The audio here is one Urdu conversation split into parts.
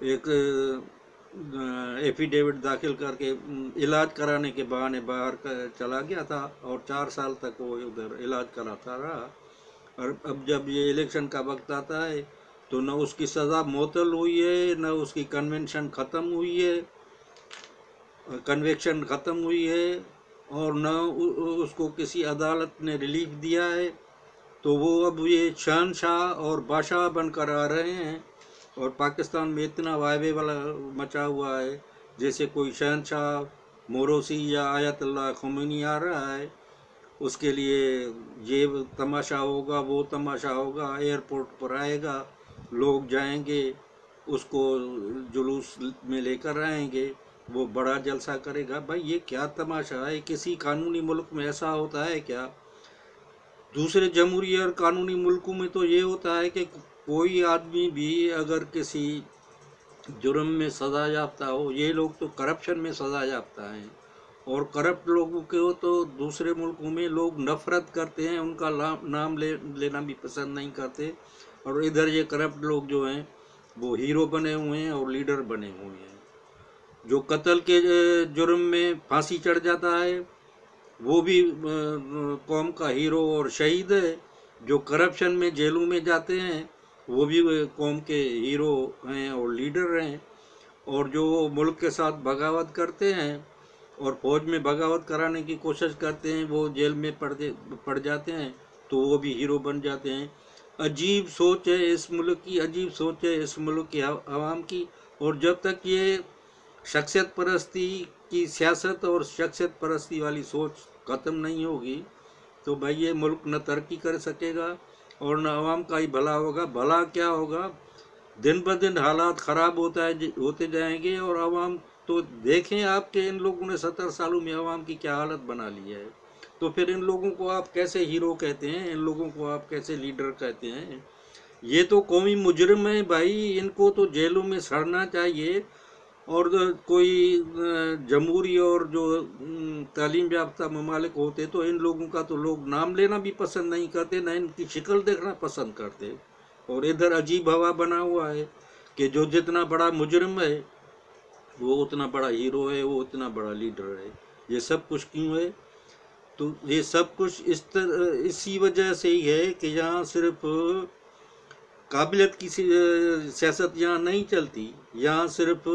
ایک ایفیڈیوٹ داخل کر کے علاج کرانے کے بہانے باہر چلا گیا تھا، اور 4 سال تک وہ ادھر علاج کراتا رہا۔ اور اب جب یہ الیکشن کا وقت آتا ہے تو نہ اس کی سزا معطل ہوئی ہے، نہ اس کی کنویکشن ختم ہوئی ہے، اور نہ اس کو کسی عدالت نے ریلیف دیا ہے۔ تو وہ اب یہ شہنشاہ اور بادشاہ بن کر آ رہے ہیں، اور پاکستان میں اتنا وائبے والا مچا ہوا ہے جیسے کوئی شہنشاہ موروثی یا آیت اللہ خمینی آ رہا ہے۔ اس کے لیے یہ تماشا ہوگا، وہ تماشا ہوگا، ایئرپورٹ پر آئے گا، لوگ جائیں گے، اس کو جلوس میں لے کر آئیں گے، وہ بڑا جلسہ کرے گا۔ بھائی یہ کیا تماشا ہے؟ کسی قانونی ملک میں ایسا ہوتا ہے کیا؟ دوسرے جمہوری اور قانونی ملکوں میں تو یہ ہوتا ہے کہ کوئی آدمی بھی اگر کسی جرم میں سزا یافتہ ہو، یہ لوگ تو کرپشن میں سزا یافتہ ہیں، اور کرپٹ لوگوں کے ہو تو دوسرے ملکوں میں لوگ نفرت کرتے ہیں، ان کا نام لینا بھی پسند نہیں کرتے، اور ادھر یہ کرپٹ لوگ جو ہیں وہ ہیرو بنے ہوئے ہیں اور لیڈر بنے ہوئے ہیں۔ جو قتل کے جرم میں پھانسی چڑھ جاتا ہے وہ بھی قوم کا ہیرو اور شہید ہے، جو کرپشن میں جیلوں میں جاتے ہیں وہ بھی قوم کے ہیرو ہیں اور لیڈر ہیں، اور جو ملک کے ساتھ بغاوت کرتے ہیں اور فوج میں بغاوت کرانے کی کوشش کرتے ہیں وہ جیل میں پڑ جاتے ہیں تو وہ بھی ہیرو بن جاتے ہیں۔ عجیب سوچ ہے اس ملک کی، عجیب سوچ ہے اس ملک کی عوام کی، اور جب تک یہ شخصیت پرستی کی سیاست اور شخصیت پرستی والی سوچ ختم نہیں ہوگی تو بھائی یہ ملک نہ ترقی کر سکے گا اور نہ عوام کا ہی بھلا ہوگا۔ بھلا کیا ہوگا؟ دن بدن حالات خراب ہوتے جائیں گے، اور عوام تو دیکھیں آپ کہ ان لوگوں نے 70 سالوں میں عوام کی کیا حالت بنا لی ہے، تو پھر ان لوگوں کو آپ کیسے ہیرو کہتے ہیں؟ ان لوگوں کو آپ کیسے لیڈر کہتے ہیں؟ یہ تو قومی مجرم ہیں بھائی، ان کو تو جیلوں میں سڑنا چاہیے۔ اور کوئی جمہوری اور جو تعلیم یافتہ ممالک ہوتے تو ان لوگوں کا تو لوگ نام لینا بھی پسند نہیں کرتے، نہ ان کی شکل دیکھنا پسند کرتے، اور ادھر عجیب ہوا بنا ہوا ہے کہ جو جتنا بڑا مجرم ہے وہ اتنا بڑا ہیرو ہے، وہ اتنا بڑا لیڈر ہے۔ یہ سب کچھ کیوں ہے؟ تو یہ سب کچھ اسی وجہ سے ہی ہے کہ یہاں صرف قابلیت کی سیاست یہاں نہیں چلتی، یہاں صرف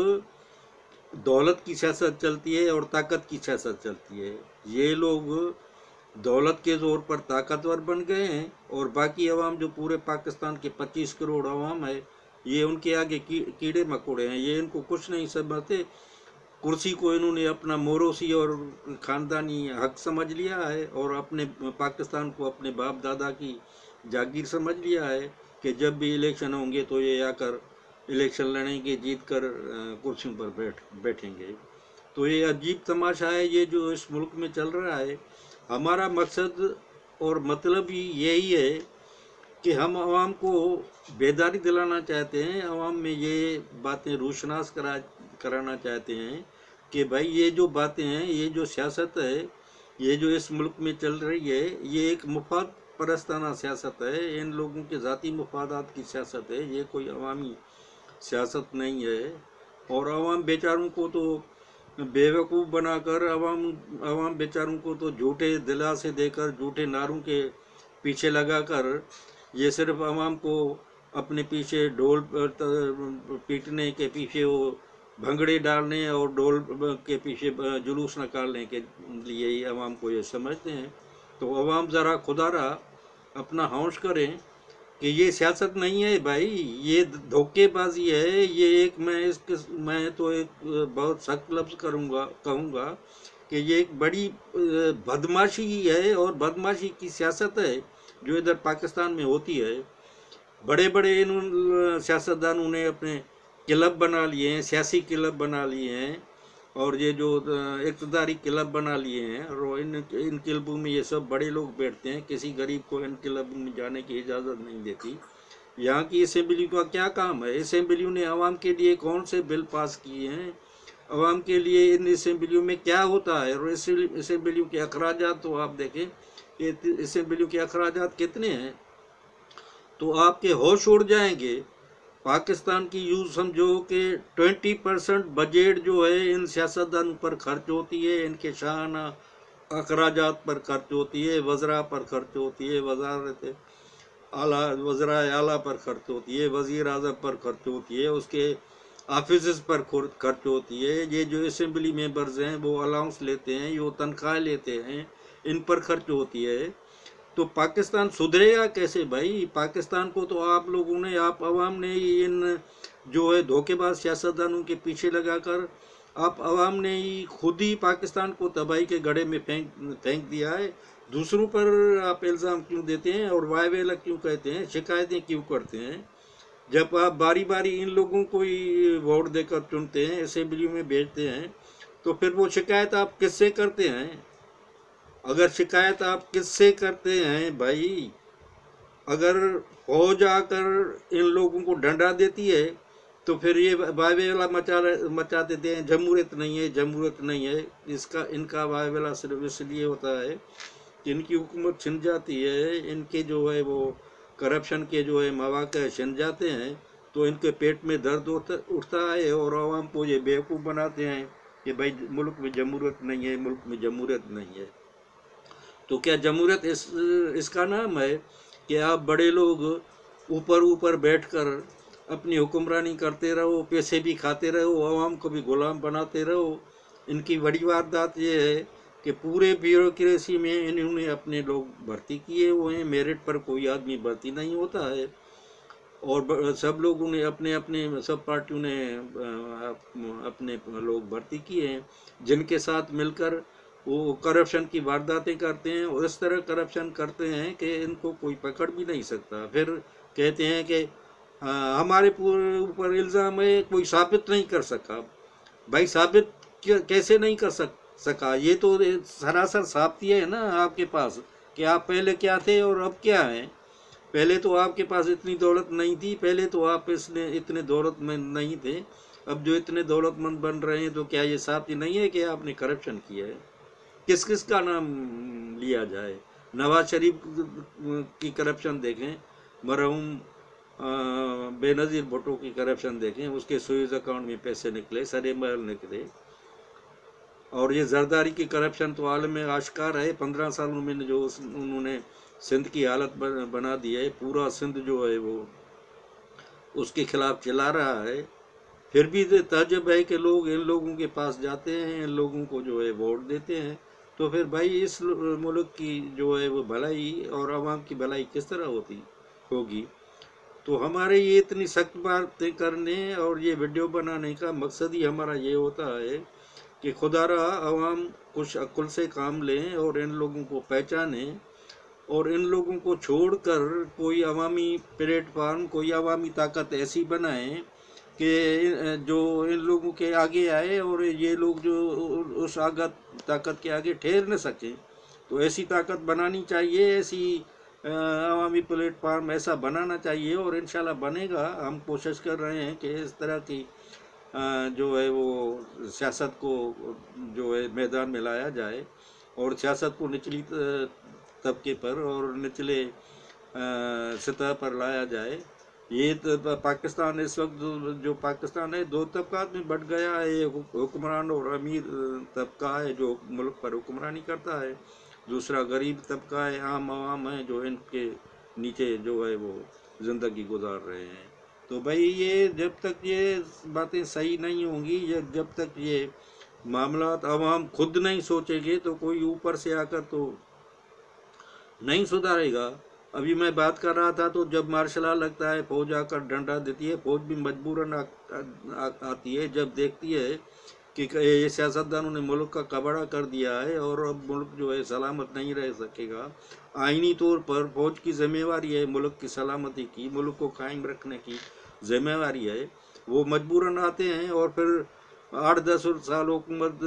دولت کی سیاست چلتی ہے اور طاقت کی سیاست چلتی ہے۔ یہ لوگ دولت کے زور پر طاقتور بن گئے ہیں، اور باقی عوام جو پورے پاکستان کے 25 کروڑ عوام ہے یہ ان کے آگے کیڑے مکوڑے ہیں، یہ ان کو کچھ نہیں سمجھتے۔ کرسی کو انہوں نے اپنا موروثی اور خاندانی حق سمجھ لیا ہے، اور اپنے پاکستان کو اپنے باپ دادا کی جاگیر سمجھ لیا ہے کہ جب بھی الیکشن ہوں گے تو یہ آ کر الیکشن لڑیں گے، جیت کر کرسیوں پر بیٹھیں گے۔ تو یہ عجیب تماشا ہے یہ جو اس ملک میں چل رہا ہے۔ ہمارا مقصد اور مطلب ہی یہی ہے کہ ہم عوام کو بیداری دلانا چاہتے ہیں، عوام میں یہ باتیں روشناس کرانا چاہتے ہیں کہ بھائی یہ جو باتیں ہیں، یہ جو سیاست ہے، یہ جو اس ملک میں چل رہی ہے، یہ ایک مفاد پرستانہ سیاست ہے، ان لوگوں کے ذاتی مفادات کی سیاست ہے، یہ کوئی عوامی سیاست نہیں ہے۔ اور عوام بیچاروں کو تو بیوقوف بنا کر عوام بیچاروں کو تو جھوٹے دلاسے دے کر، جھوٹے نعروں کے پیچھے لگا کر، یہ صرف عوام کو اپنے پیچھے ڈھول پیٹنے کے پیچھے، وہ بھنگڑے ڈالنے اور ڈھول کے پیچھے جلوس نکالنے کے لیے ہی عوام کو یہ سمجھتے ہیں۔ تو عوام ذرا خدا را اپنا ہوش کریں کہ یہ سیاست نہیں ہے بھائی، یہ دھوکے بازی ہے، یہ ایک میں تو ایک بہت سخت لفظ کہوں گا کہ یہ ایک بڑی بدماشی ہے، اور بدماشی کی سیاست ہے جو ادھر پاکستان میں ہوتی ہے۔ بڑے بڑے سیاستدانوں نے اپنے کلب بنا لیے ہیں، سیاسی کلب بنا لیے ہیں، اور یہ جو اقتداری کلب بنا لیے ہیں، اور ان کلبوں میں یہ سب بڑے لوگ بیٹھتے ہیں، کسی غریب کو ان کلبوں میں جانے کی اجازت نہیں دیتی۔ یہاں کی اسمبلی کا کیا کام ہے؟ اسمبلیوں نے عوام کے لیے کون سے بل پاس کیے ہیں؟ عوام کے لیے ان اسمبلیوں میں کیا ہوتا ہے؟ اور اسمبلیوں کے اخراجات تو آپ دیکھیں کہ اسمبلیوں کے اخراجات کتنے ہیں، تو آپ کے ہوش اڑ جائیں گے پاکستان کی یوں سمجھو کہ 20% بجٹ جو ہے ان سیاستدانوں پر خرچ ہوتی ہے، ان کے شاہانہ اخراجات پر خرچ ہوتی ہے، وزراء پر خرچ ہوتی ہے، وزرائے اعلیٰ پر خرچ ہوتی ہے، وزیر اعظم پر خرچ ہوتی ہے، اس کے آفیسز پر خرچ ہوتی ہے، یہ جو اسمبلی ممبرز ہیں وہ الاؤنس لیتے ہیں، یہ تنخواہ لیتے ہیں، ان پر خرچ ہوتی ہے۔ تو پاکستان سدھرے گا کیسے بھائی؟ پاکستان کو تو آپ لوگوں نے، آپ عوام نے ان جو ہے دھوکے باز سیاستدانوں کے پیچھے لگا کر آپ عوام نے ہی خود ہی پاکستان کو تباہی کے گڑھے میں پھینک دیا ہے۔ دوسروں پر آپ الزام کیوں دیتے ہیں اور وائے ویلا کیوں کہتے ہیں، شکایتیں کیوں کرتے ہیں؟ جب آپ باری باری ان لوگوں کو ہی ووٹ دے کر چنتے ہیں، اسمبلی میں بھیجتے ہیں، تو پھر وہ شکایت آپ کس سے کرتے ہیں؟ اگر شکایت آپ کس سے کرتے ہیں بھائی؟ اگر فوج آ کر ان لوگوں کو ڈنڈا دیتی ہے تو پھر یہ وائے ویلا مچا دیتے ہیں، جمہوریت نہیں ہے، جمہوریت نہیں ہے۔ ان کا وائے ویلا صرف اس لیے ہوتا ہے کہ ان کی حکومت چھن جاتی ہے، ان کے جو ہے وہ کرپشن کے جو ہے مواقع چھن جاتے ہیں، تو ان کے پیٹ میں درد اٹھتا ہے اور عوام کو یہ بیوقوف بناتے ہیں کہ بھائی ملک میں جمہوریت نہیں ہے، ملک میں جمہوریت نہیں ہے۔ تو کیا جمہوریت اس کا نام ہے کہ آپ بڑے لوگ اوپر بیٹھ کر اپنی حکمرانی کرتے رہو، پیسے بھی کھاتے رہو، عوام کو بھی غلام بناتے رہو؟ ان کی بڑی واردات یہ ہے کہ پورے بیوروکریسی میں انہوں نے اپنے لوگ بھرتی کیے ہوئے ہیں، میرٹ پر کوئی آدمی بھرتی نہیں ہوتا ہے، اور سب لوگوں نے اپنے سب پارٹیوں نے اپنے لوگ بھرتی کیے ہیں، جن کے ساتھ مل کر وہ کرپشن کی وارداتیں کرتے ہیں، اور اس طرح کرپشن کرتے ہیں کہ ان کو کوئی پکڑ بھی نہیں سکتا۔ پھر کہتے ہیں کہ ہمارے اوپر الزام ہے، کوئی ثابت نہیں کر سکا۔ بھائی ثابت کیسے نہیں کر سکا؟ یہ تو سراسر ثابتیہ ہے نا آپ کے پاس کہ آپ پہلے کیا تھے اور اب کیا ہیں۔ پہلے تو آپ کے پاس اتنی دولت نہیں تھی، پہلے تو آپ اتنے دولت مند نہیں تھے، اب جو اتنے دولت مند بن رہے ہیں تو کیا یہ ثابت نہیں ہے کہ آپ نے کرپشن کیا ہے؟ کس کا نام لیا جائے؟ نواز شریف کی کرپشن دیکھیں، مرحوم بے نظیر بھٹو کی کرپشن دیکھیں، اس کے سوئز اکاؤنٹ میں پیسے نکلے، سرے محل نکلے۔ اور یہ زرداری کی کرپشن تو عالم میں آشکار ہے، 15 سالوں میں جو انہوں نے سندھ کی حالت بنا دی ہے، پورا سندھ جو ہے وہ اس کے خلاف چلا رہا ہے۔ پھر بھی تعجب ہے کہ لوگ ان لوگوں کے پاس جاتے ہیں، ان لوگوں کو جو ہے ووٹ دیتے ہیں۔ تو پھر بھائی اس ملک کی جو ہے وہ بھلائی اور عوام کی بھلائی کس طرح ہوگی؟ تو ہمارے یہ اتنی سخت باتیں کرنے اور یہ ویڈیو بنانے کا مقصد ہی ہمارا یہ ہوتا ہے کہ خدا را عوام خوش عقل سے کام لیں اور ان لوگوں کو پہچانیں، اور ان لوگوں کو چھوڑ کر کوئی عوامی پلیٹ فارم، کوئی عوامی طاقت ایسی بنائیں کہ جو ان لوگوں کے آگے آئے اور یہ لوگ جو اس طاقت کے آگے ٹھہر نہ سکیں۔ تو ایسی طاقت بنانی چاہیے، ایسی عوامی پلیٹ فارم ایسا بنانا چاہیے، اور انشاءاللہ بنے گا۔ ہم کوشش کر رہے ہیں کہ اس طرح کی جو ہے وہ سیاست کو جو ہے میدان میں لایا جائے، اور سیاست کو نچلی طبقے پر اور نچلے سطح پر لایا جائے۔ یہ پاکستان اس وقت جو پاکستان ہے 2 طبقات میں بٹ گیا ہے، ایک حکمران اور امیر طبقہ ہے جو ملک پر حکمرانی کرتا ہے، دوسرا غریب طبقہ ہے، عام عوام ہے جو ان کے نیچے جو ہے وہ زندگی گزار رہے ہیں۔ تو بھائی یہ جب تک یہ باتیں صحیح نہیں ہوں گی، جب تک یہ معاملات عوام خود نہیں سوچے گے، تو کوئی اوپر سے آ کر تو نہیں سدھارے گا۔ ابھی میں بات کر رہا تھا تو جب مارشل لا لگتا ہے، فوج آ کر ڈنڈا دیتی ہے، فوج بھی مجبوراً آتی ہے جب دیکھتی ہے کہ یہ سیاستدانوں نے ملک کا کباڑہ کر دیا ہے اور اب ملک جو ہے سلامت نہیں رہ سکے گا۔ آئینی طور پر فوج کی ذمہ داری ہے ملک کی سلامتی کی، ملک کو قائم رکھنے کی ذمہ داری ہے۔ وہ مجبوراً آتے ہیں اور پھر 8-10 سال حکومت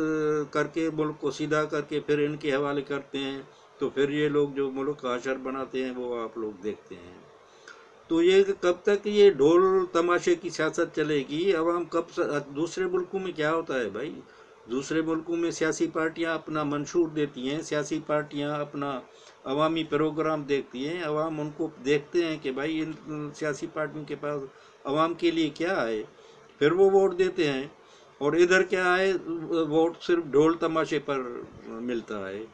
کر کے ملک کو سیدھا کر کے پھر ان کے حوالے کرتے ہیں، تو پھر یہ لوگ جو ملک کا حشر بناتے ہیں وہ آپ لوگ دیکھتے ہیں۔ تو یہ کب تک یہ ڈھول تماشے کی سیاست چلے گی؟ عوام کب دوسرے ملکوں میں کیا ہوتا ہے بھائی؟ دوسرے ملکوں میں سیاسی پارٹیاں اپنا منشور دیتی ہیں، سیاسی پارٹیاں اپنا عوامی پروگرام دیکھتی ہیں، عوام ان کو دیکھتے ہیں کہ بھائی ان سیاسی پارٹیوں کے پاس عوام کے لیے کیا ہے، پھر وہ ووٹ دیتے ہیں۔ اور ادھر کیا ہے، ووٹ صرف ڈھول تماشے پر ملتا ہے۔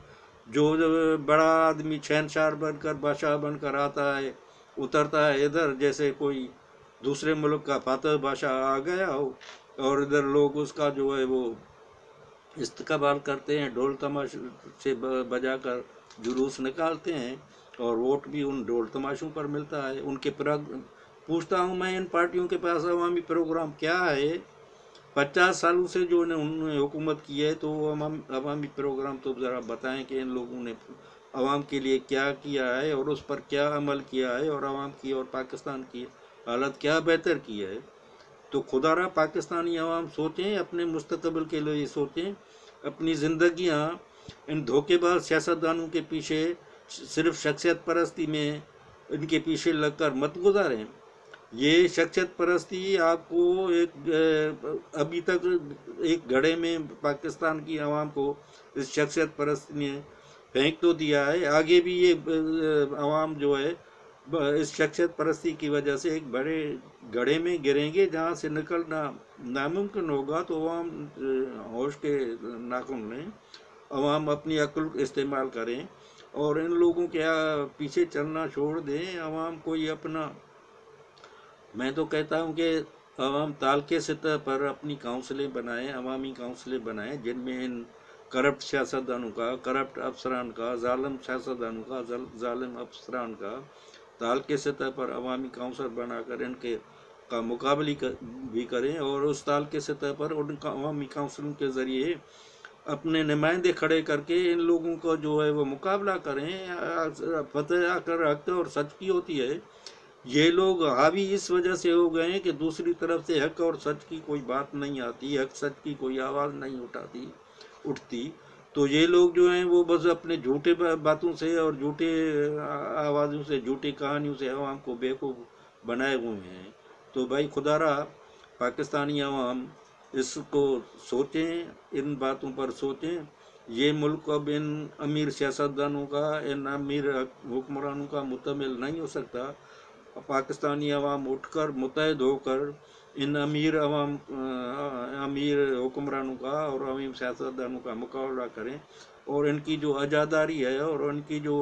جو بڑا آدمی شہنشاہ بن کر، بادشاہ بن کر آتا ہے، اترتا ہے ادھر، جیسے کوئی دوسرے ملک کا فاتح بادشاہ آ گیا ہو، اور ادھر لوگ اس کا جو ہے وہ استقبال کرتے ہیں، ڈھول تماشے سے بجا کر جلوس نکالتے ہیں، اور ووٹ بھی ان ڈھول تماشوں پر ملتا ہے۔ ان کے پوچھتا ہوں میں، ان پارٹیوں کے پاس عوامی پروگرام کیا ہے؟ 50 سالوں سے جو انہوں نے حکومت کی ہے، تو وہ عوامی پروگرام تو ذرا بتائیں کہ ان لوگوں نے عوام کے لیے کیا کیا ہے، اور اس پر کیا عمل کیا ہے، اور عوام کی اور پاکستان کی حالت کیا بہتر کی ہے۔ تو خدا را پاکستانی عوام سوچیں، اپنے مستقبل کے لیے سوچیں، اپنی زندگیاں ان دھوکے باز سیاستدانوں کے پیچھے صرف شخصیت پرستی میں ان کے پیچھے لگ کر مت گزاریں۔ یہ شخصیت پرستی آپ کو ابھی تک ایک گھڑے میں پاکستان کی عوام کو اس شخصیت پرستی نے پھینک تو دیا ہے، آگے بھی یہ عوام جو ہے اس شخصیت پرستی کی وجہ سے ایک بڑے گڑھے میں گریں گے، جہاں سے نکلنا ناممکن ہوگا۔ تو عوام ہوش کے ناخن لیں، عوام اپنی عقل استعمال کریں، اور ان لوگوں کے پیچھے چلنا چھوڑ دیں۔ عوام کوئی اپنا، میں تو کہتا ہوں کہ عوام تالکے سطح پر اپنی کونسلیں بنائیں، عوامی کونسلیں بنائیں، جن میں ان کرپٹ سیاستدانوں کا، کرپٹ افسران کا، ظالم سیاستدانوں کا، ظالم افسران کا تالکے سطح پر عوامی کونسل بنا کر ان کے کا مقابلہ بھی کریں، اور اس تالکے سطح پر ان عوامی کونسلوں کے ذریعے اپنے نمائندے کھڑے کر کے ان لوگوں کو جو ہے وہ مقابلہ کریں۔ فتح آ کر حق اور سچ کی ہوتی ہے۔ یہ لوگ حاوی اس وجہ سے ہو گئے ہیں کہ دوسری طرف سے حق اور سچ کی کوئی بات نہیں آتی، حق سچ کی کوئی آواز نہیں اٹھتی۔ تو یہ لوگ جو ہیں وہ بس اپنے جھوٹے باتوں سے اور جھوٹے آوازوں سے، جھوٹی کہانیوں سے عوام کو بیوقوف بنائے ہوئے ہیں۔ تو بھائی خدا را پاکستانی عوام اس کو سوچیں، ان باتوں پر سوچیں۔ یہ ملک اب ان امیر سیاستدانوں کا، ان امیر حکمرانوں کا متحمل نہیں ہو سکتا۔ پاکستانی عوام اٹھ کر، متحد ہو کر ان امیر حکمرانوں کا اور عوام سیاستدانوں کا مقابلہ کریں، اور ان کی جو عزاداری ہے اور ان کی جو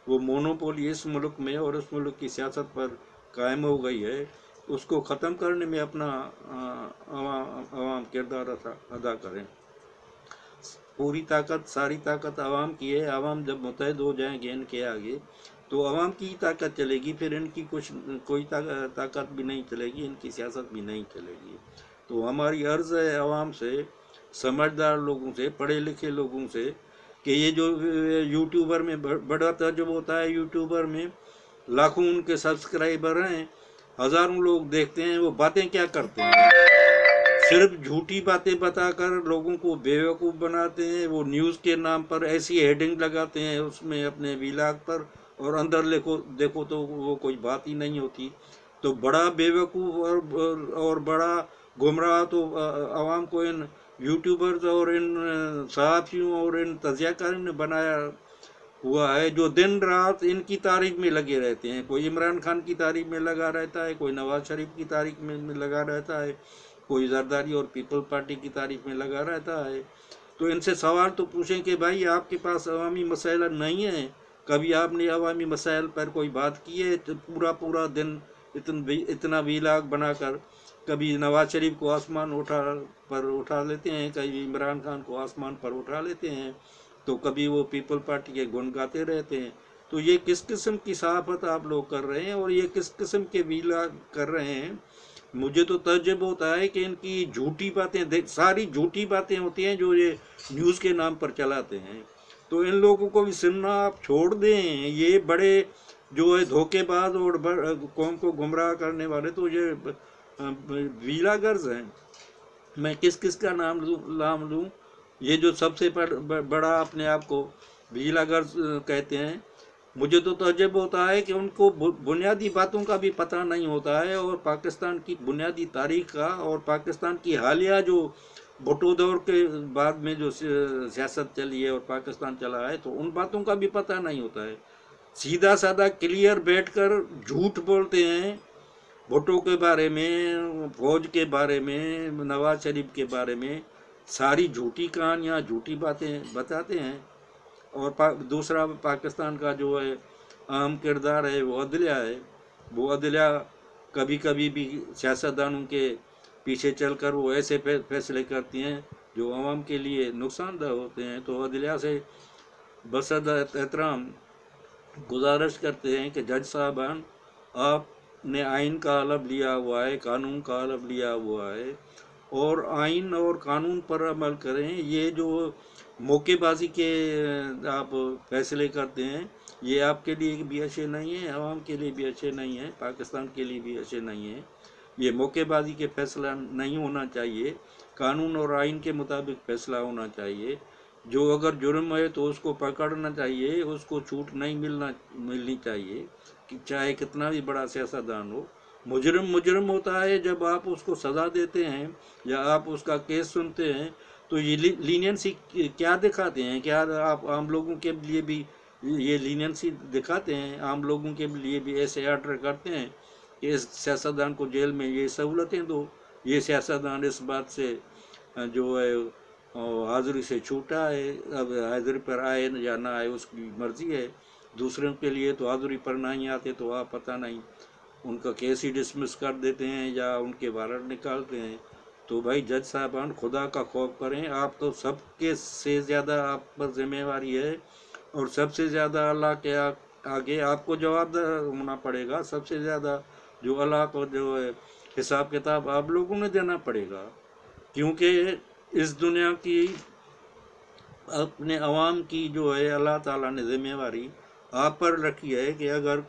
وہ مونوپولی اس ملک میں اور اس ملک کی سیاست پر قائم ہو گئی ہے، اس کو ختم کرنے میں اپنا عوام کردار ادا کریں۔ پوری طاقت، ساری طاقت عوام کی ہے۔ عوام جب متحد ہو جائیں گے ان کے آگے، تو عوام کی طاقت چلے گی، پھر ان کی کوئی طاقت بھی نہیں چلے گی، ان کی سیاست بھی نہیں چلے گی۔ تو ہماری عرض ہے عوام سے، سمجھدار لوگوں سے، پڑھے لکھے لوگوں سے، کہ یہ جو یوٹیوبر میں بڑا تجربہ ہوتا ہے، یوٹیوبر میں لاکھوں ان کے سبسکرائبر ہیں، ہزاروں لوگ دیکھتے ہیں، وہ باتیں کیا کرتے ہیں؟ صرف جھوٹی باتیں بتا کر لوگوں کو بیوقوف بناتے ہیں۔ وہ نیوز کے نام پر ایسی ہیڈنگ لگاتے ہیں اس میں اپنے ویلاگ پر، اور اندر دیکھو تو وہ کوئی بات ہی نہیں ہوتی۔ تو بڑا بیوقوف اور بڑا گمراہ تو عوام کو ان یوٹیوبرز اور ان صحافیوں اور ان تجزیہ کاروں نے بنایا ہوا ہے، جو دن رات ان کی تعریف میں لگے رہتے ہیں۔ کوئی عمران خان کی تعریف میں لگا رہتا ہے، کوئی نواز شریف کی تعریف میں لگا رہتا ہے، کوئی زرداری اور پیپل پارٹی کی تعریف میں لگا رہتا ہے۔ تو ان سے سوال تو پوچھیں کہ بھائی آپ کے پاس عوامی مسائل نہیں ہیں؟ کبھی آپ نے عوامی مسائل پر کوئی بات کی ہے؟ پورا دن اتنا ویلاگ بنا کر کبھی نواز شریف کو آسمان پر اٹھا لیتے ہیں، کبھی عمران خان کو آسمان پر اٹھا لیتے ہیں، تو کبھی وہ پیپل پارٹی کے گن گاتے رہتے ہیں۔ تو یہ کس قسم کی صحافت آپ لوگ کر رہے ہیں، اور یہ کس قسم کے ویلاگ کر رہے ہیں؟ مجھے تو تعجب ہوتا ہے کہ ان کی جھوٹی باتیں، ساری جھوٹی باتیں ہوتی ہیں جو یہ نیوز کے نام پر چلاتے ہیں۔ تو ان لوگوں کو بھی سننا آپ چھوڑ دیں۔ یہ بڑے جو ہے دھوکے باز اور قوم کو گمراہ کرنے والے تو یہ ویلاگرز ہیں۔ میں کس کا نام لوں؟ یہ جو سب سے بڑا اپنے آپ کو ویلاگرز کہتے ہیں، مجھے تو تعجب ہوتا ہے کہ ان کو بنیادی باتوں کا بھی پتہ نہیں ہوتا ہے، اور پاکستان کی بنیادی تاریخ کا اور پاکستان کی حالیہ جو بھٹو دور کے بعد میں جو سیاست چلی ہے اور پاکستان چلا ہے تو ان باتوں کا بھی پتہ نہیں ہوتا ہے، سیدھا سادہ کلیئر بیٹھ کر جھوٹ بولتے ہیں بھٹو کے بارے میں، فوج کے بارے میں، نواز شریف کے بارے میں، ساری جھوٹی کہانیاں جھوٹی باتیں بتاتے ہیں۔ اور دوسرا پاکستان کا جو ہے اہم کردار ہے وہ عدلیہ ہے، وہ عدلیہ کبھی کبھی بھی سیاستدانوں کے پیچھے چل کر وہ ایسے فیصلے کرتی ہیں جو عوام کے لیے نقصان دہ ہوتے ہیں۔ تو عدلیہ سے بصد احترام گزارش کرتے ہیں کہ جج صاحبان، آپ نے آئین کا حلف لیا ہوا ہے، قانون کا حلف لیا ہوا ہے، اور آئین اور قانون پر عمل کریں۔ یہ جو موقع بازی کے آپ فیصلے کرتے ہیں یہ آپ کے لیے بھی اچھے نہیں ہیں، عوام کے لیے بھی اچھے نہیں ہیں، پاکستان کے لیے بھی اچھے نہیں ہیں۔ یہ موقع بازی کے فیصلہ نہیں ہونا چاہیے، قانون اور آئین کے مطابق فیصلہ ہونا چاہیے۔ جو اگر جرم ہے تو اس کو پکڑنا چاہیے، اس کو چھوٹ نہیں ملنی چاہیے، کہ چاہے کتنا بھی بڑا سیاستدان ہو۔ مجرم ہوتا ہے جب آپ اس کو سزا دیتے ہیں یا آپ اس کا کیس سنتے ہیں تو یہ لینینسی کیا دکھاتے ہیں؟ کیا آپ عام لوگوں کے لیے بھی یہ لینینسی دکھاتے ہیں؟ عام لوگوں کے لیے بھی ایسے آرڈر کرتے ہیں کہ اس سیاستدان کو جیل میں یہ سہولتیں دو، یہ سیاستدان اس بات سے جو ہے حاضری سے چھوٹا ہے، اب حاضری پر آئے یا نہ آئے اس کی مرضی ہے۔ دوسروں کے لیے تو حاضری پر نہیں آتے تو آپ پتہ نہیں ان کا کیس ہی ڈسمس کر دیتے ہیں یا ان کے وارنٹ نکالتے ہیں۔ تو بھائی جج صاحبان، خدا کا خوف کریں، آپ تو سب کے سے زیادہ آپ پر ذمہ واری ہے، اور سب سے زیادہ اللہ کے آگے آپ کو جواب ہونا پڑے گا۔ سب سے زیادہ جو اللہ کو جو ہے حساب کتاب آپ لوگوں نے دینا پڑے گا، کیونکہ اس دنیا کی اپنے عوام کی جو ہے اللہ تعالیٰ نے ذمہ واری آپ پر رکھی ہے کہ اگر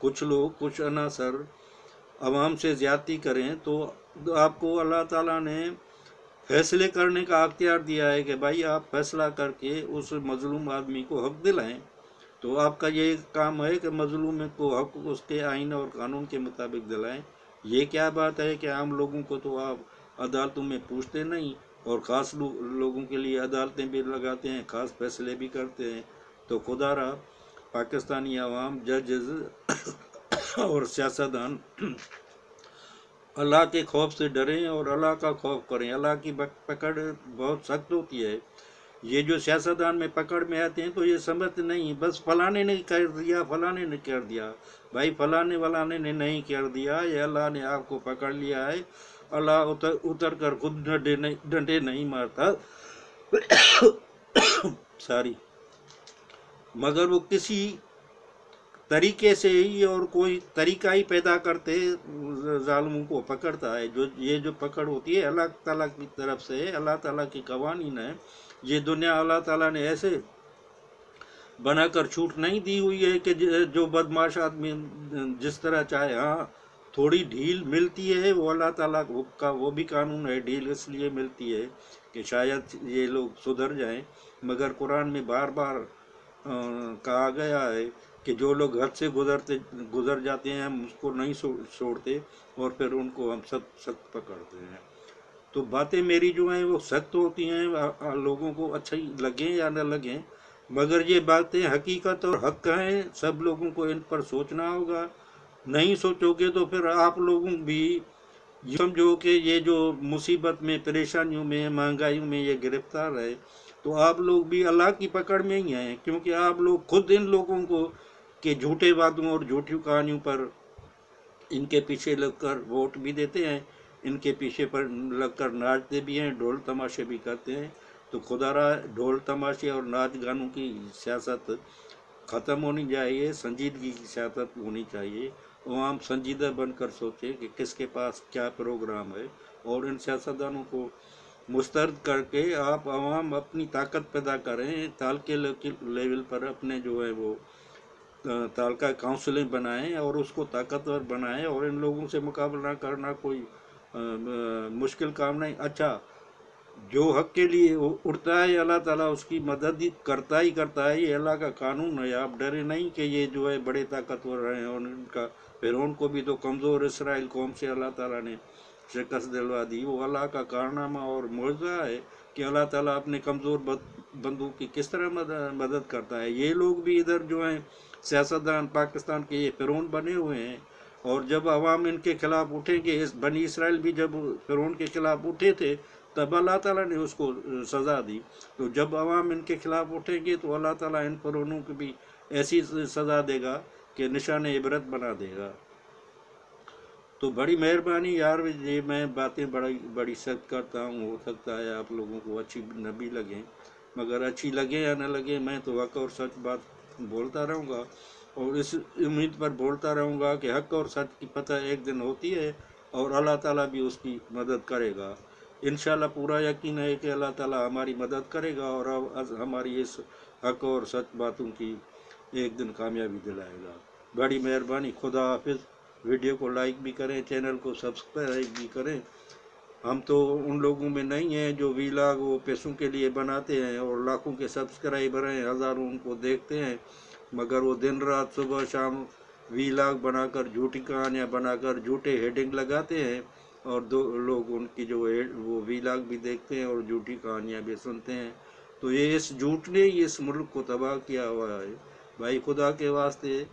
کچھ لوگ، کچھ عناصر عوام سے زیادتی کریں تو آپ کو اللہ تعالیٰ نے فیصلے کرنے کا اختیار دیا ہے کہ بھائی آپ فیصلہ کر کے اس مظلوم آدمی کو حق دلائیں۔ تو آپ کا یہ کام ہے کہ مظلوم کو حق اس کے آئین اور قانون کے مطابق دلائیں۔ یہ کیا بات ہے کہ عام لوگوں کو تو آپ عدالتوں میں پوچھتے نہیں، اور خاص لوگوں کے لیے عدالتیں بھی لگاتے ہیں، خاص فیصلے بھی کرتے ہیں۔ تو خدا را پاکستانی عوام، ججز اور سیاستدان اللہ کے خوف سے ڈریں اور اللہ کا خوف کریں۔ اللہ کی پکڑ بہت سخت ہوتی ہے۔ یہ جو سیاستدان میں پکڑ میں آتے ہیں تو یہ سمجھتے نہیں بس فلانے نے کر دیا، فلانے نے کر دیا۔ بھائی فلانے ولانے نے نہیں کر دیا، یہ اللہ نے آپ کو پکڑ لیا ہے۔ اللہ اتر کر خود ڈنڈے نہیں مارتا ساری، مگر وہ کسی طریقے سے ہی اور کوئی طریقہ ہی پیدا کرتے ظالموں کو پکڑتا ہے۔ یہ جو پکڑ ہوتی ہے اللہ تعالیٰ کی طرف سے، اللہ تعالیٰ کی قوانین ہے۔ یہ دنیا اللہ تعالیٰ نے ایسے بنا کر چھوٹ نہیں دی ہوئی ہے کہ جو بدمعاش آدمی جس طرح چاہے۔ ہاں تھوڑی ڈھیل ملتی ہے، وہ اللہ تعالیٰ کا وہ بھی قانون ہے، ڈھیل اس لیے ملتی ہے کہ شاید یہ لوگ سدھر جائیں، مگر قرآن میں بار بار کہا گیا ہے کہ جو لوگ حد سے گزر جاتے ہیں ہم اس کو نہیں چھوڑتے، اور پھر ان کو ہم سخت پکڑتے ہیں۔ تو باتیں میری جو ہیں وہ سخت ہوتی ہیں، لوگوں کو اچھی لگیں یا نہ لگیں، مگر یہ باتیں حقیقت اور حق ہیں۔ سب لوگوں کو ان پر سوچنا ہوگا، نہیں سوچو گے تو پھر آپ لوگوں بھی یہ سمجھو کہ یہ جو مصیبت میں، پریشانیوں میں، مہنگائیوں میں یہ گرفتار ہے تو آپ لوگ بھی اللہ کی پکڑ میں ہی ہیں، کیونکہ آپ لوگ خود ان لوگوں کو کہ جھوٹے وعدوں اور جھوٹی کہانیوں پر ان کے پیچھے لگ کر ووٹ بھی دیتے ہیں، ان کے پیچھے پر لگ کر ناچتے بھی ہیں، ڈھول تماشے بھی کرتے ہیں۔ تو خدا را ڈھول تماشے اور ناچ گانوں کی سیاست ختم ہونی چاہیے، سنجیدگی کی سیاست ہونی چاہیے۔ عوام سنجیدہ بن کر سوچے کہ کس کے پاس کیا پروگرام ہے، اور ان سیاستدانوں کو مسترد کر کے آپ عوام اپنی طاقت پیدا کریں، تالکے لیول پر اپنے جو ہے وہ تالکہ کونسلیں بنائیں اور اس کو طاقتور بنائیں، اور ان لوگوں سے مقابلہ کرنا کوئی مشکل کام نہیں۔ اچھا، جو حق کے لیے اٹھتا ہے اللہ تعالیٰ اس کی مدد کرتا ہی کرتا ہے، یہ اللہ کا قانون ہے۔ آپ ڈرے نہیں کہ یہ جو ہے بڑے طاقتور ہیں، اور ان کا فرعون کو بھی تو کمزور اسرائیل قوم سے اللہ تعالیٰ نے شکست دلوا دی، وہ اللہ کا کارنامہ اور معجزہ ہے کہ اللہ تعالیٰ اپنے کمزور بندوں کی کس طرح مدد کرتا ہے۔ یہ لوگ بھی ادھر جو ہیں سیاستدان پاکستان کے یہ فرعون بنے ہوئے ہیں، اور جب عوام ان کے خلاف اٹھیں گے، بنی اسرائیل بھی جب فرعون کے خلاف اٹھے تھے تب اللہ تعالیٰ نے اس کو سزا دی، تو جب عوام ان کے خلاف اٹھیں گے تو اللہ تعالیٰ ان فرعونوں کو بھی ایسی سزا دے گا کہ نشان عبرت بنا دے گا۔ تو بڑی مہربانی یار، یہ میں باتیں بڑی سخت کرتا ہوں، ہو سکتا ہے آپ لوگوں کو اچھی نہ بھی لگیں، مگر اچھی لگے یا نہ لگے میں تو حق اور سچ بات بولتا رہوں گا، اور اس امید پر بولتا رہوں گا کہ حق اور سچ کی فتح ایک دن ہوتی ہے اور اللہ تعالیٰ بھی اس کی مدد کرے گا۔ انشاءاللہ پورا یقین ہے کہ اللہ تعالیٰ ہماری مدد کرے گا اور ہماری اس حق اور سچ باتوں کی ایک دن کامیابی دلائے گا۔ بڑی مہربانی، خدا حافظ۔ ویڈیو کو لائک بھی کریں، چینل کو سبسکرائب بھی کریں۔ ہم تو ان لوگوں میں نہیں ہیں جو ویلاگ وہ پیسوں کے لیے بناتے ہیں اور لاکھوں کے سبسکرائبر ہیں، ہزاروں ان کو دیکھتے ہیں، مگر وہ دن رات صبح شام ویلاگ بنا کر جھوٹی کہانیاں بنا کر جھوٹے ہیڈنگ لگاتے ہیں، اور لوگ ان کی جو وہ ویلاگ بھی دیکھتے ہیں اور جھوٹی کہانیاں بھی سنتے ہیں۔ تو یہ اس جھوٹ نے ہی اس ملک کو تباہ کیا ہوا ہے۔ بھائی خدا کے واسطے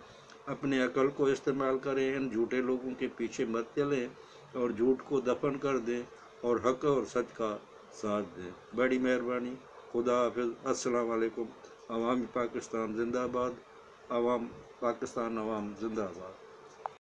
اپنے عقل کو استعمال کریں، ان جھوٹے لوگوں کے پیچھے مت چلیں اور جھوٹ کو دفن کر دیں اور حق اور سچ کا ساتھ دیں۔ بڑی مہربانی، خدا حافظ، السلام علیکم۔ عوامی پاکستان زندہ باد، عوام پاکستان، عوام زندہ باد۔